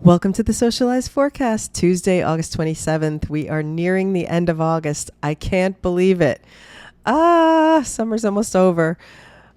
Welcome to the Socialize forecast, Tuesday, August 27th. We are nearing the end of August. I can't believe it. Summer's almost over.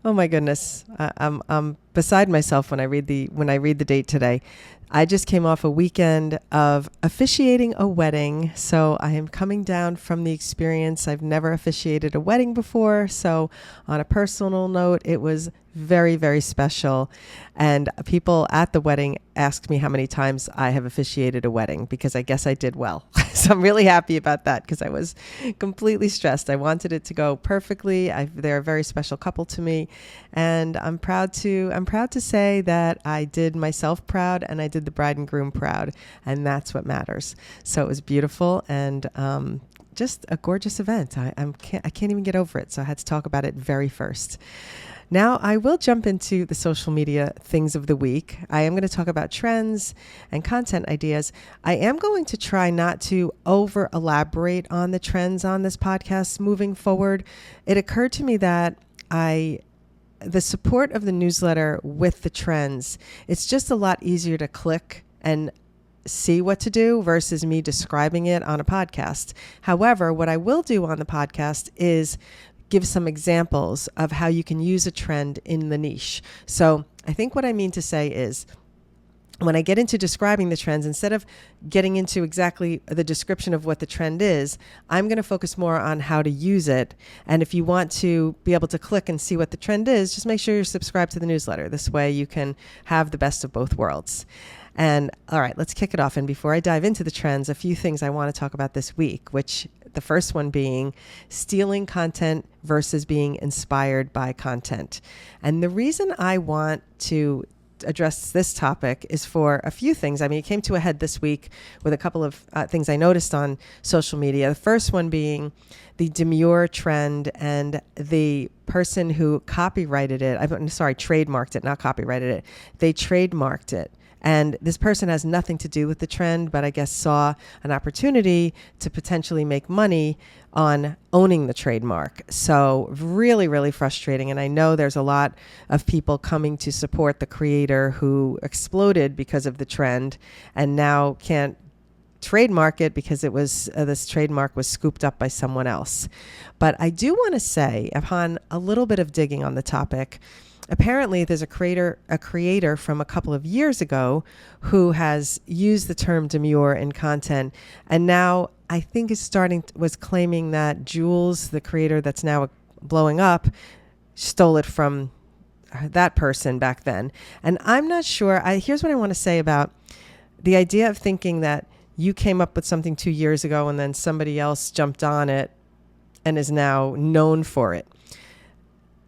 Oh my goodness. I'm beside myself when I read the date today. I just came off a weekend of officiating a wedding, so I am coming down from the experience. I've never officiated a wedding before, so on a personal note, it was very, very special. And people at the wedding asked me how many times I have officiated a wedding, because I guess I did well. So I'm really happy about that, because I was completely stressed. I wanted it to go perfectly. They're a very special couple to me, and I'm proud to say that I did myself proud and I did the bride and groom proud, and that's what matters. So it was beautiful and just a gorgeous event. I can't even get over it. So I had to talk about it very first. Now, I will jump into the social media things of the week. I am going to talk about trends and content ideas. I am going to try not to over elaborate on the trends on this podcast moving forward. It occurred to me that the support of the newsletter with the trends, it's just a lot easier to click and see what to do versus me describing it on a podcast. However, what I will do on the podcast is give some examples of how you can use a trend in the niche. So I think what I mean to say is, when I get into describing the trends, instead of getting into exactly the description of what the trend is, I'm going to focus more on how to use it. And if you want to be able to click and see what the trend is, just make sure you're subscribed to the newsletter. This way you can have the best of both worlds. And all right, let's kick it off. And before I dive into the trends, a few things I want to talk about this week, which the first one being stealing content versus being inspired by content. And the reason I want to address this topic is for a few things. I mean, it came to a head this week with a couple of things I noticed on social media. The first one being the demure trend, and the person who copyrighted it, trademarked it, not copyrighted it. They trademarked it. And this person has nothing to do with the trend, but I guess saw an opportunity to potentially make money on owning the trademark. So really, really frustrating. And I know there's a lot of people coming to support the creator who exploded because of the trend and now can't trademark it because it was this trademark was scooped up by someone else. But I do want to say, upon a little bit of digging on the topic, apparently there's a creator from a couple of years ago who has used the term demure in content, and now I think was claiming that Jules, the creator that's now blowing up, stole it from that person back then. And I'm not sure. Here's what I want to say about the idea of thinking that you came up with something 2 years ago and then somebody else jumped on it and is now known for it.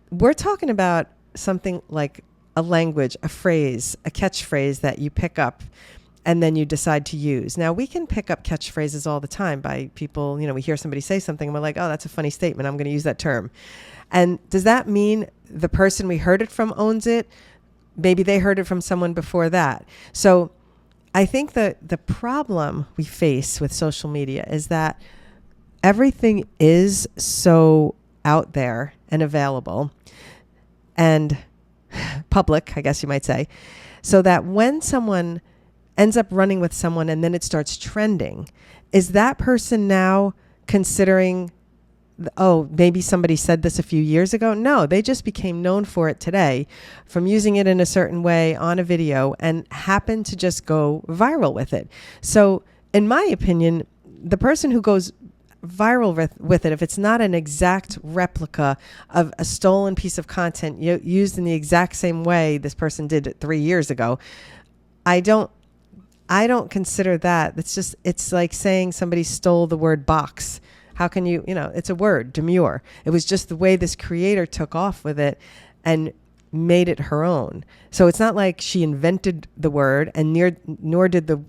We're talking about something like a language, a phrase, a catchphrase that you pick up and then you decide to use. Now, we can pick up catchphrases all the time by people, we hear somebody say something and we're like, oh, that's a funny statement, I'm going to use that term. And does that mean the person we heard it from owns it? Maybe they heard it from someone before that. So I think that the problem we face with social media is that everything is so out there and available and public, I guess you might say, so that when someone ends up running with someone and then it starts trending, is that person now considering, oh, maybe somebody said this a few years ago? No, they just became known for it today from using it in a certain way on a video and happened to just go viral with it. So in my opinion, the person who goes viral with it, if it's not an exact replica of a stolen piece of content used in the exact same way this person did it 3 years ago, I don't consider that. It's like saying somebody stole the word box. How can it's a word, demure. It was just the way this creator took off with it and made it her own. So it's not like she invented the word, and nor did the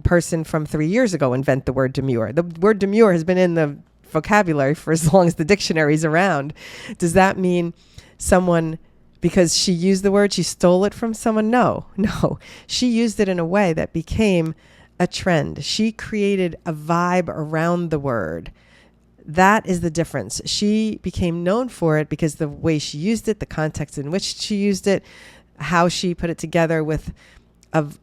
person from 3 years ago invent the word demure. The word demure has been in the vocabulary for as long as the dictionary's around. Does that mean someone, because she used the word, she stole it from someone? No. She used it in a way that became a trend. She created a vibe around the word. That is the difference. She became known for it because the way she used it, the context in which she used it, how she put it together with of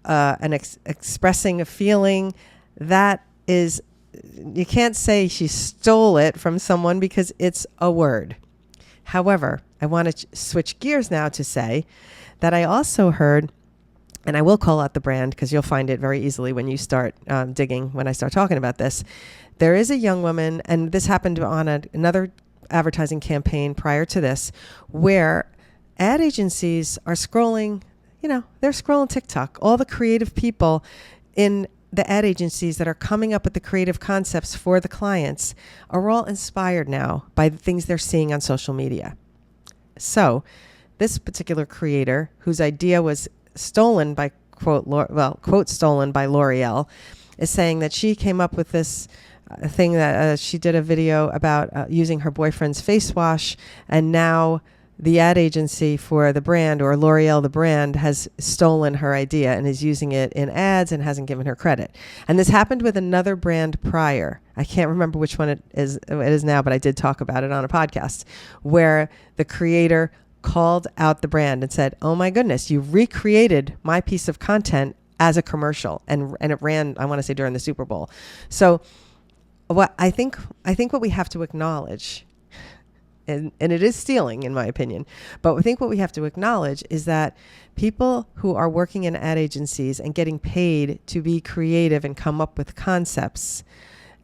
expressing a feeling, that is, you can't say she stole it from someone because it's a word. However, I want to switch gears now to say that I also heard, and I will call out the brand because you'll find it very easily when you start digging, when I start talking about this. There is a young woman, and this happened on another advertising campaign prior to this, where ad agencies are scrolling, they're scrolling TikTok. All the creative people in the ad agencies that are coming up with the creative concepts for the clients are all inspired now by the things they're seeing on social media. So this particular creator, whose idea was stolen by quote stolen by L'Oreal, is saying that she came up with this thing that she did a video about using her boyfriend's face wash, and now the ad agency for the brand, or L'Oreal the brand, has stolen her idea and is using it in ads and hasn't given her credit. And this happened with another brand prior. I can't remember which one it is now, but I did talk about it on a podcast, where the creator called out the brand and said, "Oh my goodness, you recreated my piece of content as a commercial," and it ran, I want to say, during the Super Bowl. So what I think what we have to acknowledge, and it is stealing in my opinion, but I think what we have to acknowledge is that people who are working in ad agencies and getting paid to be creative and come up with concepts,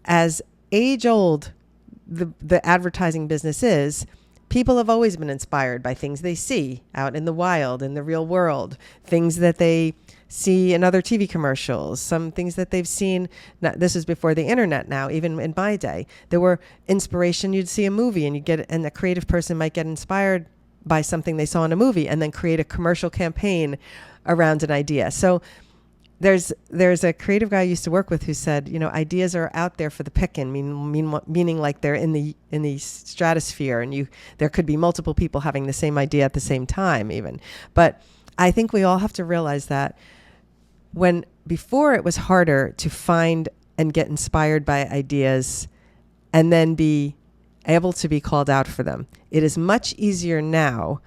as age old the advertising business is, people have always been inspired by things they see out in the wild, in the real world, things that they see in other TV commercials, some things that they've seen. Now, this is before the internet now, even in my day. There were inspiration. You'd see a movie and a creative person might get inspired by something they saw in a movie and then create a commercial campaign around an idea. So there's a creative guy I used to work with who said, ideas are out there for the picking, meaning like they're in the stratosphere, and there could be multiple people having the same idea at the same time even. But I think we all have to realize that before it was harder to find and get inspired by ideas and then be able to be called out for them. It is much easier now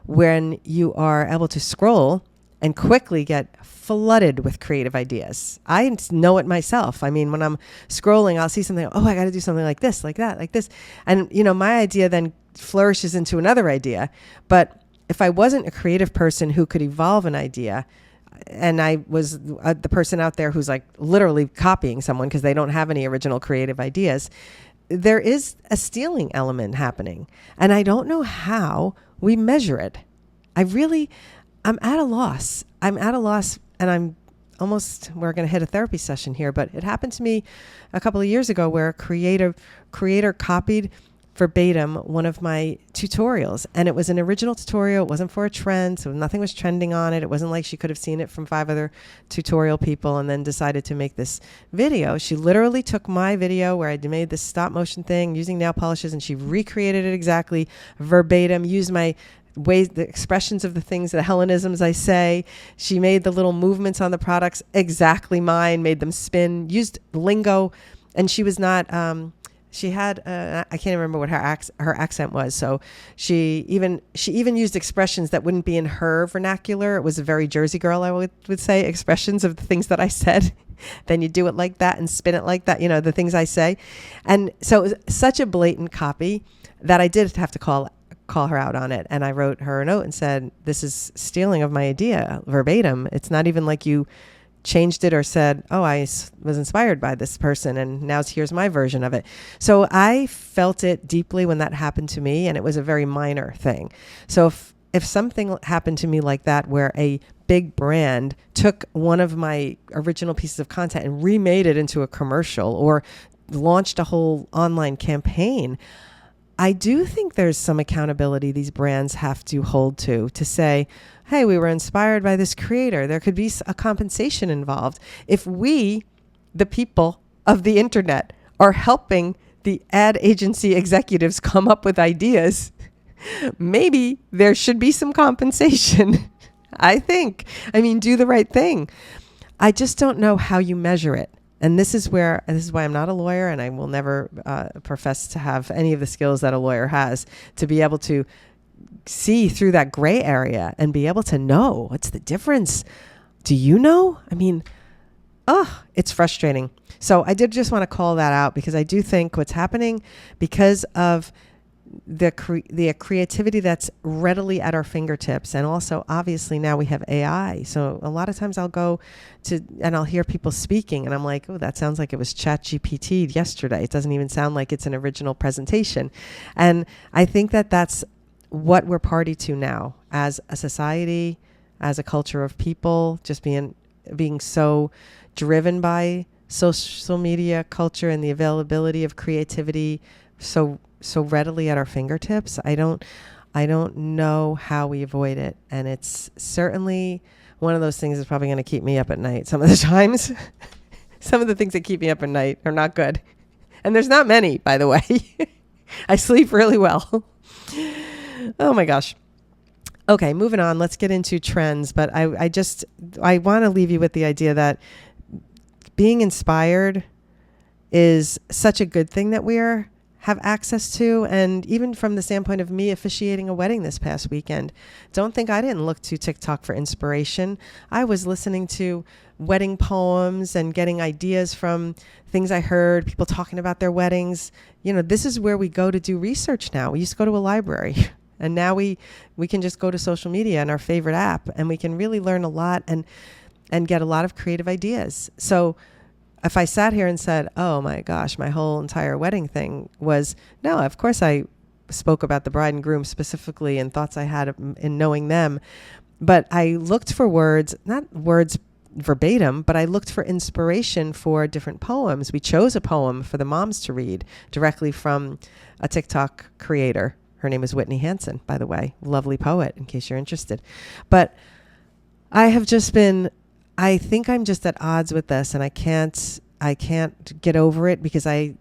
when you are able to scroll and quickly get flooded with creative ideas. I know it myself. I mean, when I'm scrolling, I'll see something, I got to do something like this, like that, like this. And, my idea then flourishes into another idea. But if I wasn't a creative person who could evolve an idea, and I was the person out there who's like literally copying someone because they don't have any original creative ideas, there is a stealing element happening. And I don't know how we measure it. I'm at a loss. And we're going to hit a therapy session here, but it happened to me a couple of years ago where a creator copied verbatim one of my tutorials, and it was an original tutorial. It wasn't for a trend, so nothing was trending on it. It wasn't like she could have seen it from 5 other tutorial people and then decided to make this video. She literally took my video where I made this stop motion thing using nail polishes, and she recreated it exactly verbatim, used my ways, the expressions of the things, the Hellenisms I say. She made the little movements on the products exactly mine, made them spin, used lingo, and she was not she had I can't even remember what her accent was. So she even used expressions that wouldn't be in her vernacular. It was a very Jersey girl, I would say, expressions of the things that I said. Then you do it like that and spin it like that, the things I say. And so it was such a blatant copy that I did have to call her out on it. And I wrote her a note and said, "This is stealing of my idea verbatim. It's not even like you changed it or said, I was inspired by this person and now here's my version of it." So I felt it deeply when that happened to me, and it was a very minor thing. So if something happened to me like that, where a big brand took one of my original pieces of content and remade it into a commercial or launched a whole online campaign, I do think there's some accountability these brands have to hold to say, hey, we were inspired by this creator. There could be a compensation involved. If we, the people of the internet, are helping the ad agency executives come up with ideas, maybe there should be some compensation. I mean, do the right thing. I just don't know how you measure it. And this is why I'm not a lawyer, and I will never profess to have any of the skills that a lawyer has to be able to see through that gray area and be able to know what's the difference. do you know? I mean, it's frustrating. So I did just want to call that out because I do think what's happening because of the creativity that's readily at our fingertips. And also, obviously, now we have AI. So a lot of times I'll go to and I'll hear people speaking and I'm like, oh, that sounds like it was ChatGPT yesterday. It doesn't even sound like it's an original presentation. And I think that that's what we're party to now as a society, as a culture of people, just being so driven by social media culture and the availability of creativity so readily at our fingertips. I don't know how we avoid it. And it's certainly one of those things that's probably going to keep me up at night. Some of the times, some of the things that keep me up at night are not good. And there's not many, by the way. I sleep really well. Oh my gosh. Okay, moving on. Let's get into trends. But I want to leave you with the idea that being inspired is such a good thing that we're have access to. And even from the standpoint of me officiating a wedding this past weekend, don't think I didn't look to TikTok for inspiration. I was listening to wedding poems and getting ideas from things I heard, people talking about their weddings. You know, this is where we go to do research now. We used to go to a library. And now we can just go to social media and our favorite app, and we can really learn a lot and get a lot of creative ideas. So if I sat here and said, oh my gosh, my whole entire wedding thing was, no, of course I spoke about the bride and groom specifically and thoughts I had in knowing them. But I looked for words, not words verbatim, but I looked for inspiration for different poems. We chose a poem for the moms to read directly from a TikTok creator. Her name is Whitney Hansen, by the way. Lovely poet, in case you're interested. But I think I'm just at odds with this, and I can't get over it because I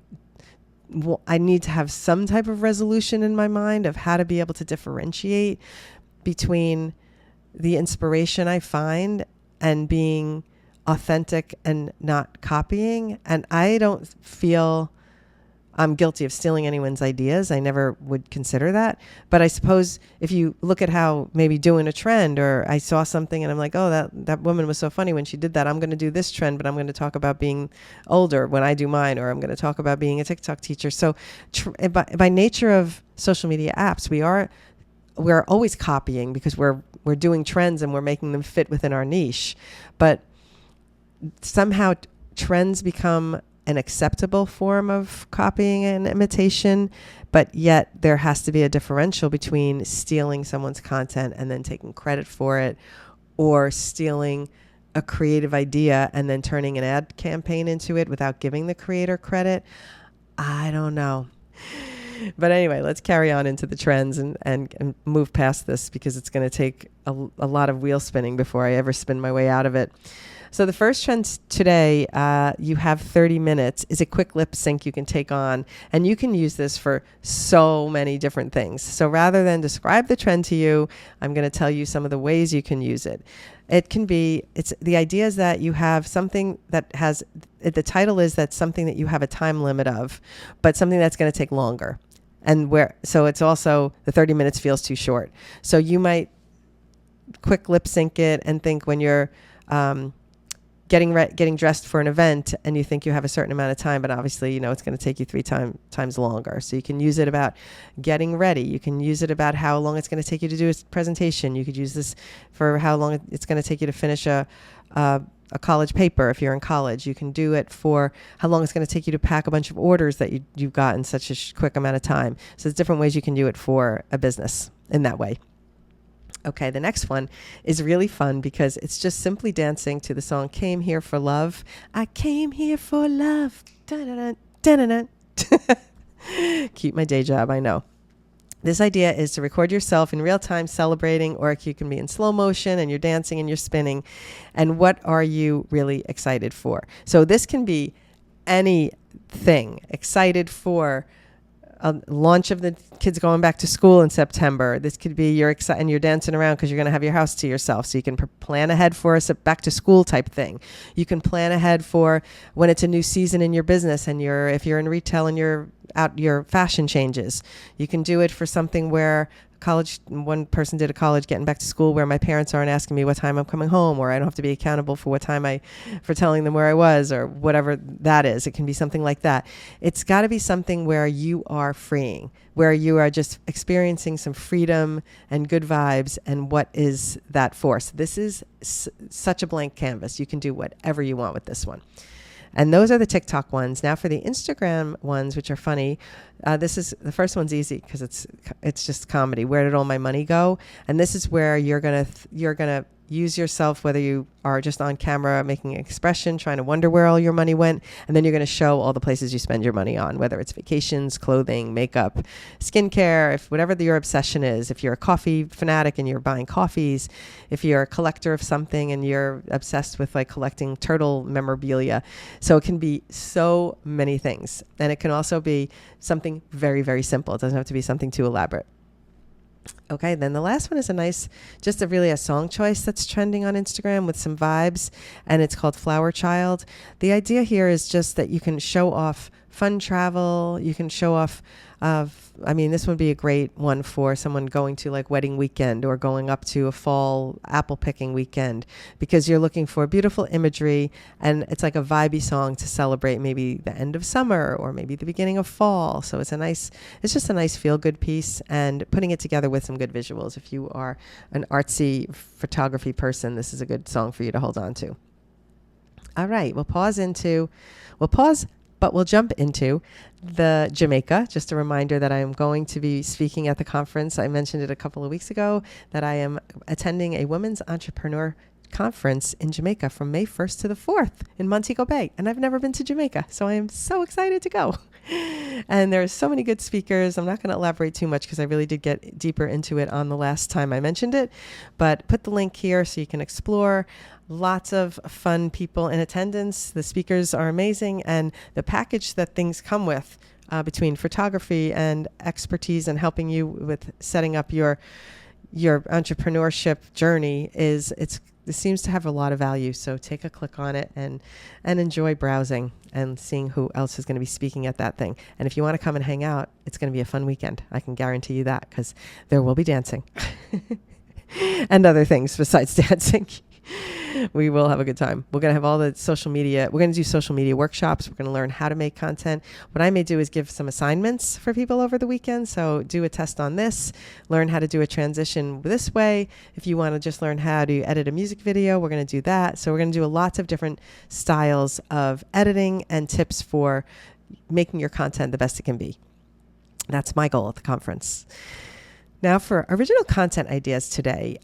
need to have some type of resolution in my mind of how to be able to differentiate between the inspiration I find and being authentic and not copying. And I don't feel I'm guilty of stealing anyone's ideas. I never would consider that. But I suppose if you look at how maybe doing a trend, or I saw something and I'm like, oh, that woman was so funny when she did that. I'm going to do this trend, but I'm going to talk about being older when I do mine, or I'm going to talk about being a TikTok teacher. So by nature of social media apps, we're always copying because we're doing trends and we're making them fit within our niche. But somehow trends become an acceptable form of copying and imitation, but yet there has to be a differential between stealing someone's content and then taking credit for it, or stealing a creative idea and then turning an ad campaign into it without giving the creator credit. I don't know. But anyway, let's carry on into the trends and move past this, because it's going to take a lot of wheel spinning before I ever spin my way out of it. So the first trend today, you have 30 minutes, is a quick lip sync you can take on. And you can use this for so many different things. So rather than describe the trend to you, I'm going to tell you some of the ways you can use it. The idea is that you have something that has, the title is that something that you have a time limit of, but something that's going to take longer. So it's also, the 30 minutes feels too short. So you might quick lip sync it and think when you're, getting dressed for an event and you think you have a certain amount of time, but obviously, it's going to take you three times longer. So you can use it about getting ready. You can use it about how long it's going to take you to do a presentation. You could use this for how long it's going to take you to finish a college paper if you're in college. You can do it for how long it's going to take you to pack a bunch of orders that you've got in such a quick amount of time. So there's different ways you can do it for a business in that way. Okay, the next one is really fun because it's just simply dancing to the song Came Here for Love. I came here for love. Dun-dun-dun, dun-dun-dun. Keep my day job, I know. This idea is to record yourself in real time celebrating, or you can be in slow motion and you're dancing and you're spinning. And what are you really excited for? So this can be anything. Excited for a launch of the kids going back to school in September. This could be you're excited and you're dancing around because you're going to have your house to yourself. So you can plan ahead for a back to school type thing. You can plan ahead for when it's a new season in your business and if you're in retail and your fashion changes. You can do it for something where one person did a college getting back to school where my parents aren't asking me what time I'm coming home, or I don't have to be accountable for for telling them where I was, or whatever that is. It can be something like that. It's got to be something where you are freeing, where you are just experiencing some freedom and good vibes. And what is that force? This is such a blank canvas. You can do whatever you want with this one. And those are the TikTok ones. Now for the Instagram ones, which are funny, the first one's easy because it's just comedy. Where did all my money go? And this is where you're gonna use yourself, whether you are just on camera making an expression, trying to wonder where all your money went, and then you're going to show all the places you spend your money on, whether it's vacations, clothing, makeup, skincare, if whatever your obsession is. If you're a coffee fanatic and you're buying coffees, if you're a collector of something and you're obsessed with like collecting turtle memorabilia. So it can be so many things. And it can also be something very, very simple. It doesn't have to be something too elaborate. Okay, then the last one is a song choice that's trending on Instagram with some vibes, and it's called Flower Child. The idea here is just that you can show off fun travel. You can show off this would be a great one for someone going to like wedding weekend or going up to a fall apple picking weekend, because you're looking for beautiful imagery, and it's like a vibey song to celebrate maybe the end of summer or maybe the beginning of fall. So it's just a nice feel good piece, and putting it together with some good visuals. If you are an artsy photography person, this is a good song for you to hold on to. All right, we'll jump into the Jamaica. Just a reminder that I am going to be speaking at the conference. I mentioned it a couple of weeks ago that I am attending a women's entrepreneur conference in Jamaica from May 1st to the 4th in Montego Bay. And I've never been to Jamaica, so I am so excited to go. And there's so many good speakers. I'm not going to elaborate too much because I really did get deeper into it on the last time I mentioned it. But put the link here so you can explore. Lots of fun people in attendance. The speakers are amazing. And the package that things come with between photography and expertise and helping you with setting up your entrepreneurship journey it seems to have a lot of value. So take a click on it and enjoy browsing and seeing who else is going to be speaking at that thing. And if you want to come and hang out, it's going to be a fun weekend. I can guarantee you that, because there will be dancing and other things besides dancing. We will have a good time. We're going to have all the social media. We're going to do social media workshops. We're going to learn how to make content. What I may do is give some assignments for people over the weekend. So do a test on this, learn how to do a transition this way. If you want to just learn how to edit a music video, we're going to do that. So we're going to do lots of different styles of editing and tips for making your content the best it can be. That's my goal at the conference. Now for original content ideas today,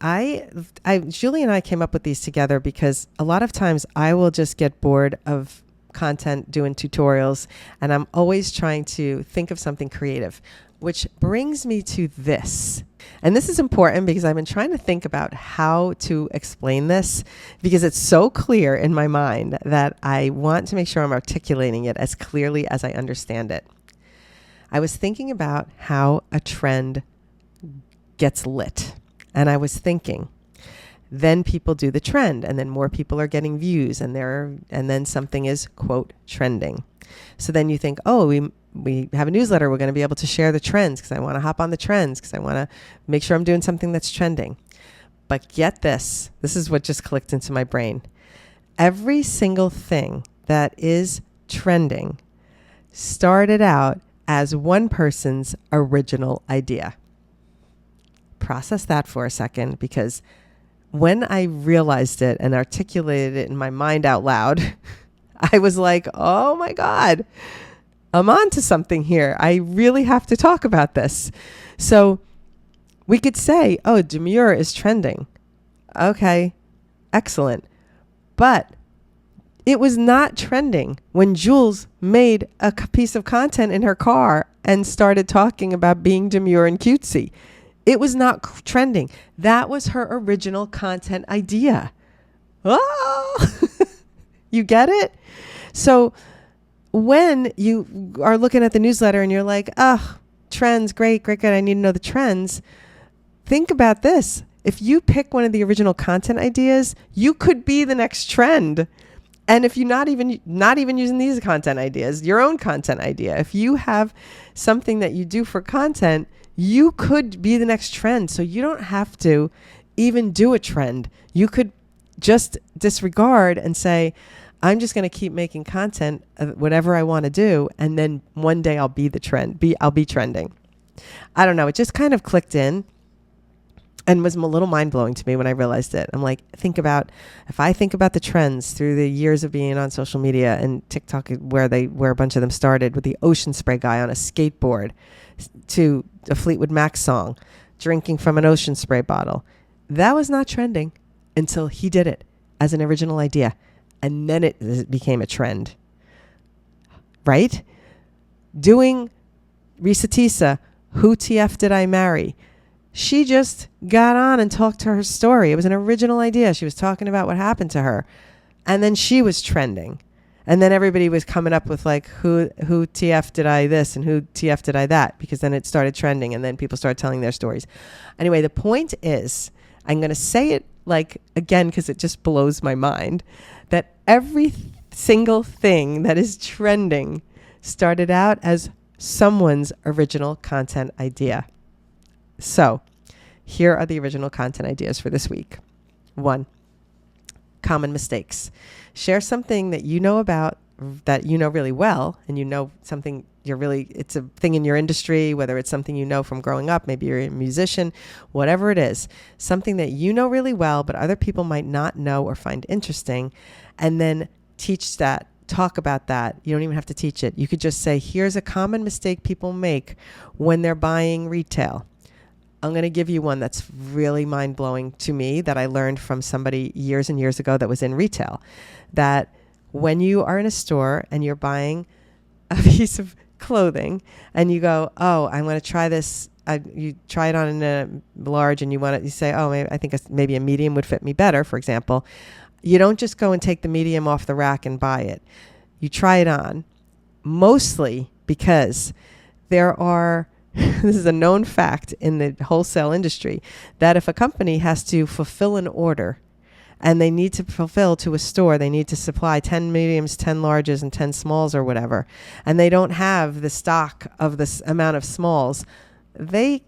Julie and I came up with these together because a lot of times I will just get bored of content doing tutorials, and I'm always trying to think of something creative, which brings me to this. And this is important because I've been trying to think about how to explain this, because it's so clear in my mind that I want to make sure I'm articulating it as clearly as I understand it. I was thinking about how a trend gets lit. And I was thinking, then people do the trend, and then more people are getting views, and then something is, quote, trending. So then you think, oh, we have a newsletter. We're going to be able to share the trends because I want to hop on the trends because I want to make sure I'm doing something that's trending. But get this. This is what just clicked into my brain. Every single thing that is trending started out as one person's original idea. Process that for a second, because when I realized it and articulated it in my mind out loud, I was like, oh my God, I'm on to something here. I really have to talk about this. So we could say, oh, demure is trending. Okay, excellent. But it was not trending when Jules made a piece of content in her car and started talking about being demure and cutesy. It was not trending. That was her original content idea. Oh, you get it? So when you are looking at the newsletter and you're like, oh, trends, great. I need to know the trends. Think about this. If you pick one of the original content ideas, you could be the next trend. And if you're not even using these content ideas, your own content idea, if you have something that you do for content, You could be the next trend. So you don't have to even do a trend. You could just disregard and say, I'm just going to keep making content of whatever I want to do. And then one day I'll be the trend. I'll be trending. I don't know. It just kind of clicked in and was a little mind blowing to me when I realized it. I'm like, if I think about the trends through the years of being on social media and TikTok, where a bunch of them started, with the ocean spray guy on a skateboard to a Fleetwood Mac song, drinking from an ocean spray bottle. That was not trending until he did it as an original idea. And then it became a trend, right? Doing Risa Tisa, Who TF Did I Marry? She just got on and talked to her story. It was an original idea. She was talking about what happened to her. And then she was trending. And then everybody was coming up with like, who TF did I this and who TF did I that? Because then it started trending and then people started telling their stories. Anyway, the point is, I'm going to say it like again, because it just blows my mind, that every single thing that is trending started out as someone's original content idea. So here are the original content ideas for this week. 1, common mistakes. Share something that you know about, that you know really well, and you know something it's a thing in your industry, whether it's something you know from growing up, maybe you're a musician, whatever it is, something that you know really well, but other people might not know or find interesting, and then teach that, talk about that. You don't even have to teach it. You could just say, here's a common mistake people make when they're buying retail. I'm going to give you one that's really mind-blowing to me that I learned from somebody years and years ago that was in retail, that when you are in a store and you're buying a piece of clothing and you go, oh, I'm going to try this. You try it on in a large and you say, oh, I think maybe a medium would fit me better, for example. You don't just go and take the medium off the rack and buy it. You try it on, mostly because there are this is a known fact in the wholesale industry, that if a company has to fulfill an order and they need to fulfill to a store, they need to supply 10 mediums, 10 larges, and 10 smalls or whatever, and they don't have the stock of this amount of smalls, they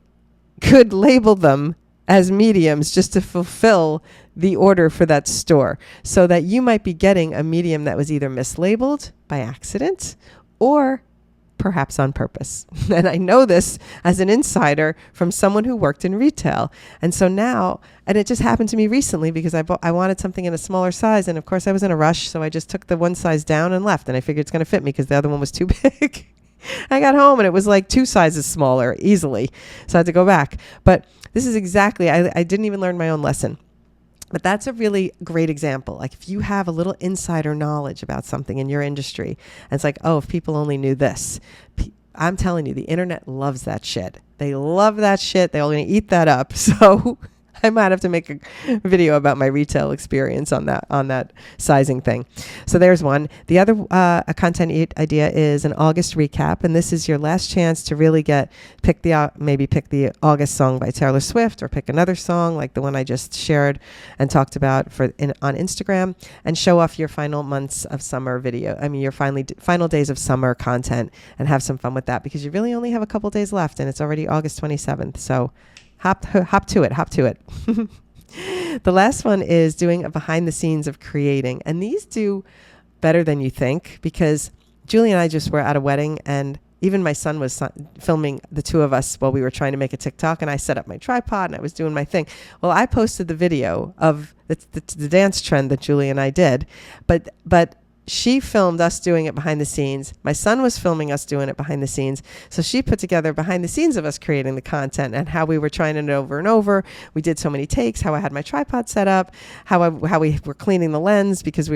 could label them as mediums just to fulfill the order for that store, so that you might be getting a medium that was either mislabeled by accident or perhaps on purpose. And I know this as an insider from someone who worked in retail. And so now, and it just happened to me recently because I wanted something in a smaller size. And of course I was in a rush. So I just took the one size down and left. And I figured it's going to fit me because the other one was too big. I got home and it was like 2 sizes smaller easily. So I had to go back. But this is exactly, I didn't even learn my own lesson. But that's a really great example. Like if you have a little insider knowledge about something in your industry, and it's like, oh, if people only knew this. I'm telling you, the internet loves that shit. They love that shit. They're all going to eat that up. So I might have to make a video about my retail experience on that sizing thing. So there's one. The other a content idea is an August recap, and this is your last chance to really pick the August song by Taylor Swift, or pick another song like the one I just shared and talked about on Instagram, and show off your final months of summer video. I mean, your final days of summer content, and have some fun with that, because you really only have a couple days left, and it's already August 27th. So hop to it. The last one is doing a behind the scenes of creating. And these do better than you think, because Julie and I just were at a wedding, and even my son was filming the two of us while we were trying to make a TikTok, and I set up my tripod and I was doing my thing. Well, I posted the video of the dance trend that Julie and I did, but she filmed us doing it behind the scenes. My son was filming us doing it behind the scenes. So she put together behind the scenes of us creating the content, and how we were trying it over and over. We did so many takes, how I had my tripod set up, how we were cleaning the lens, because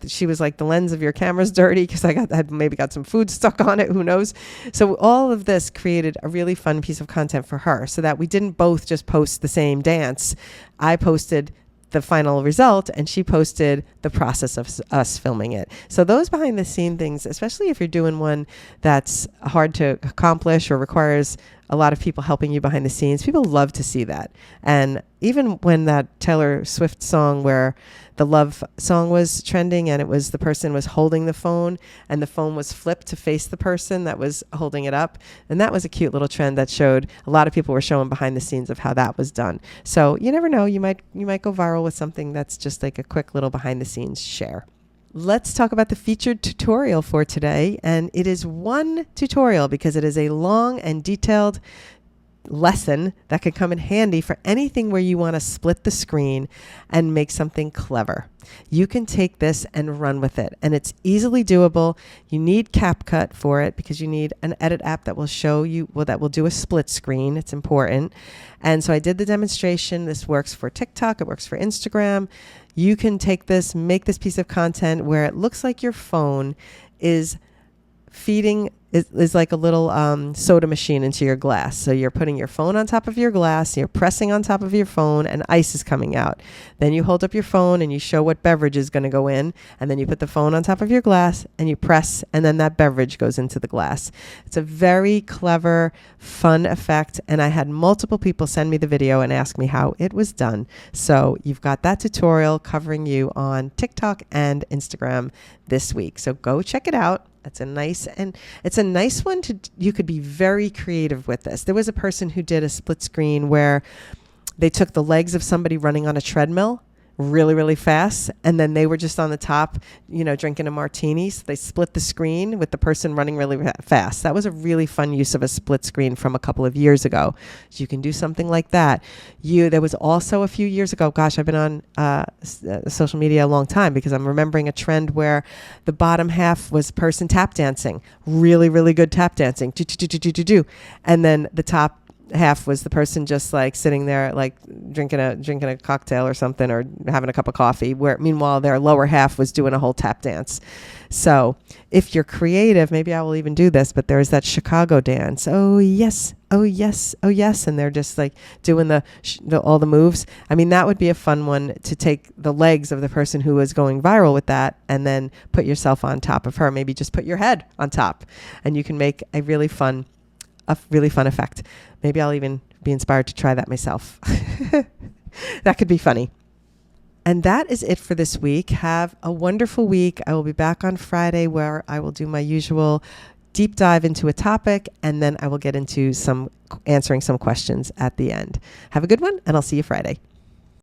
she was like, the lens of your camera's dirty, because I had maybe got some food stuck on it, who knows. So all of this created a really fun piece of content for her, so that we didn't both just post the same dance. I posted the final result, and she posted the process of us filming it. So those behind the scene things, especially if you're doing one that's hard to accomplish or requires a lot of people helping you behind the scenes. People love to see that. And even when that Taylor Swift song where the love song was trending and it was the person was holding the phone and the phone was flipped to face the person that was holding it up. And that was a cute little trend that showed a lot of people were showing behind the scenes of how that was done. So you never know, you might go viral with something that's just like a quick little behind the scenes share. Let's talk about the featured tutorial for today. And it is one tutorial because it is a long and detailed lesson that could come in handy for anything where you want to split the screen and make something clever. You can take this and run with it, and it's easily doable. You need CapCut for it because you need an edit app that will show you, that will do a split screen. It's important. And so I did the demonstration. This works for TikTok. It works for Instagram. You can take this, make this piece of content where it looks like your phone is feeding is like a little soda machine into your glass. So you're putting your phone on top of your glass, you're pressing on top of your phone, and ice is coming out. Then you hold up your phone and you show what beverage is going to go in, and then you put the phone on top of your glass and you press, and then that beverage goes into the glass. It's a very clever, fun effect, and I had multiple people send me the video and ask me how it was done. So you've got that tutorial covering you on TikTok and Instagram this week. So go check it out. It's a nice one you could be very creative with this. There was a person who did a split screen where they took the legs of somebody running on a treadmill really, really fast, and then they were just on the top, drinking a martini. So they split the screen with the person running really fast. That was a really fun use of a split screen from a couple of years ago. So you can do something like that. There was also a few years ago, gosh, I've been on social media a long time because I'm remembering a trend where the bottom half was person tap dancing, really, really good tap dancing, and then the top half was the person just like sitting there like drinking a cocktail or something or having a cup of coffee, where meanwhile their lower half was doing a whole tap dance. So if you're creative, maybe I will even do this, but there's that Chicago dance. Oh yes, oh yes, oh yes. And they're just like doing all the moves. I mean, that would be a fun one to take the legs of the person who was going viral with that and then put yourself on top of her. Maybe just put your head on top and you can make a really fun effect. Maybe I'll even be inspired to try that myself. That could be funny. And that is it for this week. Have a wonderful week. I will be back on Friday where I will do my usual deep dive into a topic, and then I will get into answering some questions at the end. Have a good one, and I'll see you Friday.